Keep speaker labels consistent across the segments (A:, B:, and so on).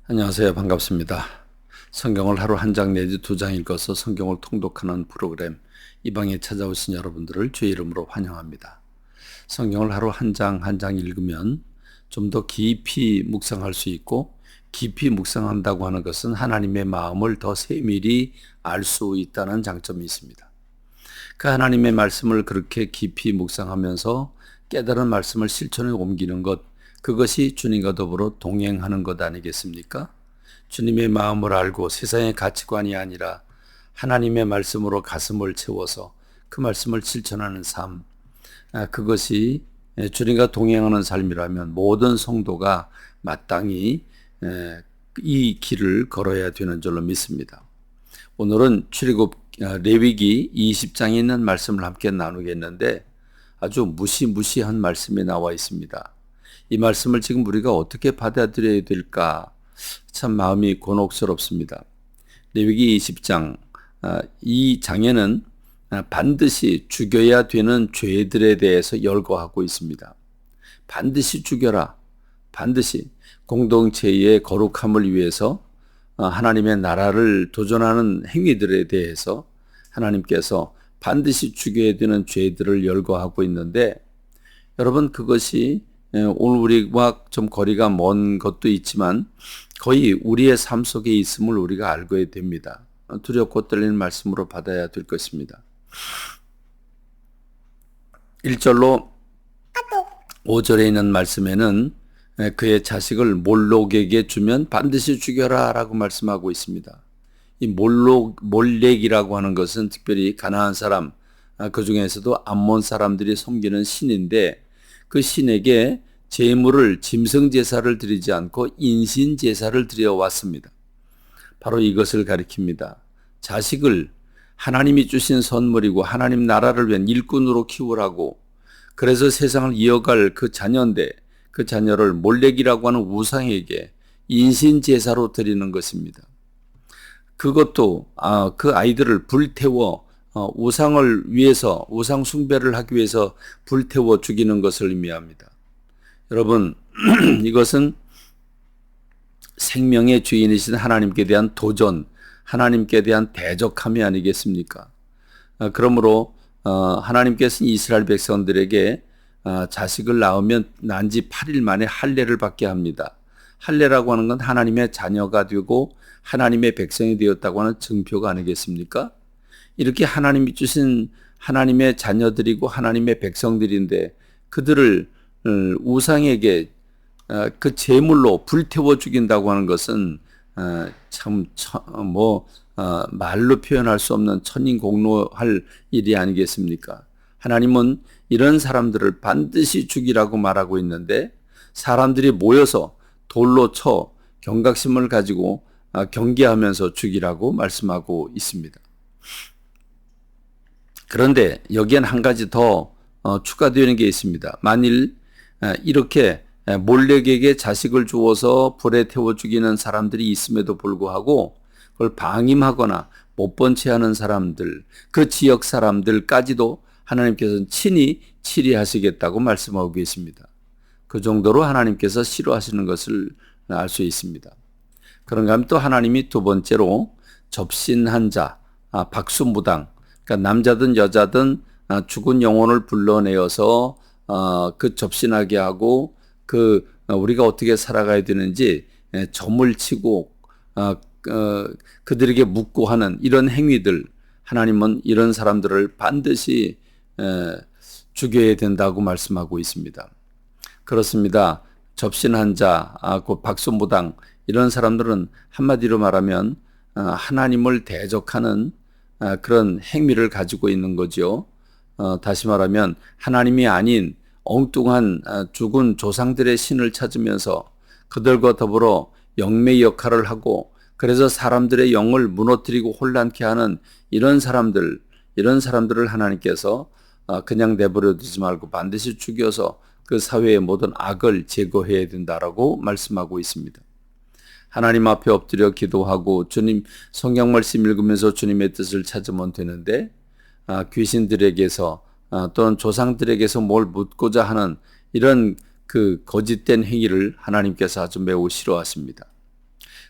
A: 안녕하세요. 반갑습니다. 성경을 하루 한 장 내지 두 장 읽어서 성경을 통독하는 프로그램 이 방에 찾아오신 여러분들을 주의 이름으로 환영합니다. 성경을 하루 한 장 한 장 읽으면 좀 더 깊이 묵상할 수 있고, 깊이 묵상한다고 하는 것은 하나님의 마음을 더 세밀히 알 수 있다는 장점이 있습니다. 그 하나님의 말씀을 그렇게 깊이 묵상하면서 깨달은 말씀을 실천에 옮기는 것, 그것이 주님과 더불어 동행하는 것 아니겠습니까? 주님의 마음을 알고 세상의 가치관이 아니라 하나님의 말씀으로 가슴을 채워서 그 말씀을 실천하는 삶, 그것이 주님과 동행하는 삶이라면 모든 성도가 마땅히 이 길을 걸어야 되는 줄로 믿습니다. 오늘은 출애굽 레위기 20장에 있는 말씀을 함께 나누겠는데, 아주 무시무시한 말씀이 나와 있습니다. 이 말씀을 지금 우리가 어떻게 받아들여야 될까? 참 마음이 곤혹스럽습니다. 레위기 20장, 이 장에는 반드시 죽여야 되는 죄들에 대해서 열거하고 있습니다. 반드시 죽여라. 반드시 공동체의 거룩함을 위해서 하나님의 나라를 도전하는 행위들에 대해서 하나님께서 반드시 죽여야 되는 죄들을 열거하고 있는데, 여러분, 그것이 오늘 우리와 좀 거리가 먼 것도 있지만 거의 우리의 삶 속에 있음을 우리가 알고 됩니다. 두렵고 떨리는 말씀으로 받아야 될 것입니다. 1절로 5절에 있는 말씀에는 그의 자식을 몰록에게 주면 반드시 죽여라 라고 말씀하고 있습니다. 이 몰렉이라고 하는 것은 특별히 가나안 사람, 그 중에서도 암몬 사람들이 섬기는 신인데, 그 신에게 제물을 짐승 제사를 드리지 않고 인신 제사를 드려왔습니다. 바로 이것을 가리킵니다. 자식을 하나님이 주신 선물이고 하나님 나라를 위한 일꾼으로 키우라고, 그래서 세상을 이어갈 그 자녀인데 그 자녀를 몰렉이라고 하는 우상에게 인신 제사로 드리는 것입니다. 그것도 그 아이들을 불태워 우상을 위해서, 우상 숭배를 하기 위해서 불태워 죽이는 것을 의미합니다. 여러분, 이것은 생명의 주인이신 하나님께 대한 도전, 하나님께 대한 대적함이 아니겠습니까? 그러므로 하나님께서는 이스라엘 백성들에게 자식을 낳으면 난 지 8일 만에 할례를 받게 합니다. 할례라고 하는 건 하나님의 자녀가 되고 하나님의 백성이 되었다고 하는 증표가 아니겠습니까? 이렇게 하나님이 주신 하나님의 자녀들이고 하나님의 백성들인데, 그들을 우상에게 그 제물로 불태워 죽인다고 하는 것은 참 말로 표현할 수 없는 천인공노할 일이 아니겠습니까? 하나님은 이런 사람들을 반드시 죽이라고 말하고 있는데, 사람들이 모여서 돌로 쳐 경각심을 가지고 경계하면서 죽이라고 말씀하고 있습니다. 그런데 여기엔 한 가지 더 추가되는 게 있습니다. 만일 이렇게 몰렉에게 자식을 주어서 불에 태워 죽이는 사람들이 있음에도 불구하고 그걸 방임하거나 못 본 채 하는 사람들, 그 지역 사람들까지도 하나님께서는 친히 치리하시겠다고 말씀하고 계십니다. 그 정도로 하나님께서 싫어하시는 것을 알 수 있습니다. 그런가 하면 또 하나님이 두 번째로 접신한 자, 박수무당, 그러니까 남자든 여자든 죽은 영혼을 불러내어서 그 접신하게 하고, 우리가 어떻게 살아가야 되는지 점을 치고 그들에게 묻고 하는 이런 행위들, 하나님은 이런 사람들을 반드시 죽여야 된다고 말씀하고 있습니다. 그렇습니다. 접신한 자, 그 박수무당, 이런 사람들은 한마디로 말하면 하나님을 대적하는 그런 행위를 가지고 있는 거죠. 다시 말하면 하나님이 아닌 엉뚱한 죽은 조상들의 신을 찾으면서 그들과 더불어 영매 역할을 하고, 그래서 사람들의 영을 무너뜨리고 혼란케 하는 이런 사람들을 하나님께서 그냥 내버려 두지 말고 반드시 죽여서 그 사회의 모든 악을 제거해야 된다라고 말씀하고 있습니다. 하나님 앞에 엎드려 기도하고 주님 성경 말씀 읽으면서 주님의 뜻을 찾으면 되는데, 귀신들에게서 또는 조상들에게서 뭘 묻고자 하는 이런 그 거짓된 행위를 하나님께서 아주 매우 싫어하십니다.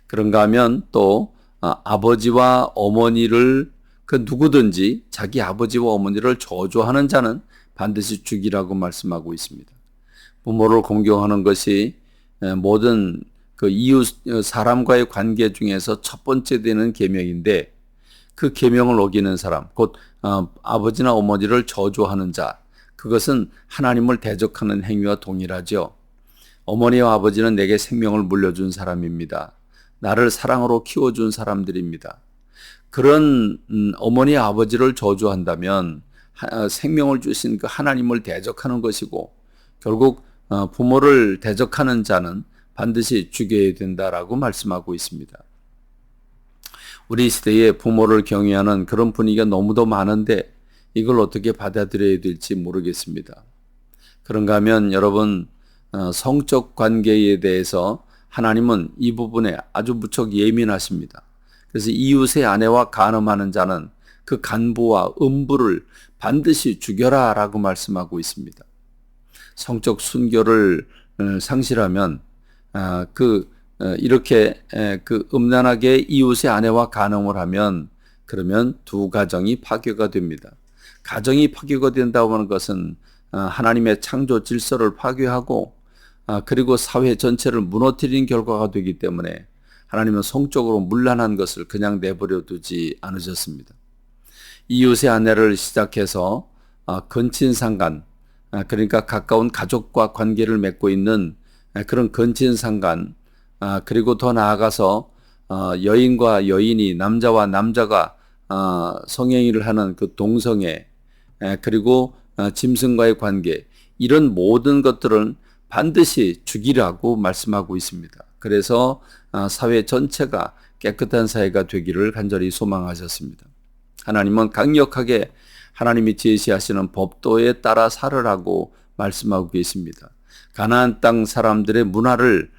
A: 그런가 하면 또 아버지와 어머니를 그 누구든지 자기 아버지와 어머니를 저주하는 자는 반드시 죽이라고 말씀하고 있습니다. 부모를 공경하는 것이 모든 그 이웃 사람과의 관계 중에서 첫 번째 되는 계명인데 그 계명을 어기는 사람, 곧 아버지나 어머니를 저주하는 자, 그것은 하나님을 대적하는 행위와 동일하죠. 어머니와 아버지는 내게 생명을 물려준 사람입니다. 나를 사랑으로 키워준 사람들입니다. 그런 어머니 아버지를 저주한다면 생명을 주신 그 하나님을 대적하는 것이고 결국 부모를 대적하는 자는 반드시 죽여야 된다라고 말씀하고 있습니다. 우리 시대에 부모를 경외하는 그런 분위기가 너무도 많은데 이걸 어떻게 받아들여야 될지 모르겠습니다. 그런가 하면 여러분 성적 관계에 대해서 하나님은 이 부분에 아주 무척 예민하십니다. 그래서 이웃의 아내와 간음하는 자는 그 간부와 음부를 반드시 죽여라 라고 말씀하고 있습니다. 성적 순결을 상실하면 이렇게 그 음란하게 이웃의 아내와 간음을 하면 그러면 두 가정이 파괴가 됩니다. 가정이 파괴가 된다고 하는 것은 하나님의 창조 질서를 파괴하고 그리고 사회 전체를 무너뜨리는 결과가 되기 때문에 하나님은 성적으로 문란한 것을 그냥 내버려 두지 않으셨습니다. 이웃의 아내를 시작해서 근친상간, 그러니까 가까운 가족과 관계를 맺고 있는 그런 근친상간, 그리고 더 나아가서 여인과 여인이 남자와 남자가 성행위를 하는 그 동성애, 그리고 짐승과의 관계, 이런 모든 것들은 반드시 죽이라고 말씀하고 있습니다. 그래서 사회 전체가 깨끗한 사회가 되기를 간절히 소망하셨습니다. 하나님은 강력하게 하나님이 제시하시는 법도에 따라 살으라고 말씀하고 계십니다. 가나안 땅 사람들의 문화를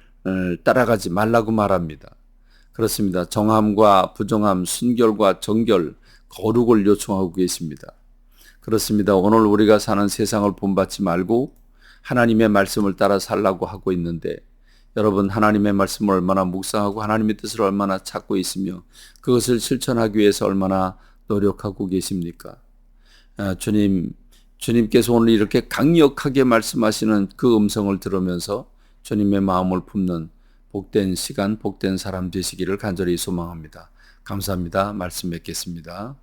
A: 따라가지 말라고 말합니다. 그렇습니다. 정함과 부정함, 순결과 정결, 거룩을 요청하고 계십니다. 그렇습니다. 오늘 우리가 사는 세상을 본받지 말고 하나님의 말씀을 따라 살라고 하고 있는데 여러분 하나님의 말씀을 얼마나 묵상하고 하나님의 뜻을 얼마나 찾고 있으며 그것을 실천하기 위해서 얼마나 노력하고 계십니까? 주님께서 오늘 이렇게 강력하게 말씀하시는 그 음성을 들으면서 주님의 마음을 품는 복된 시간, 복된 사람 되시기를 간절히 소망합니다. 감사합니다. 말씀 맺겠습니다.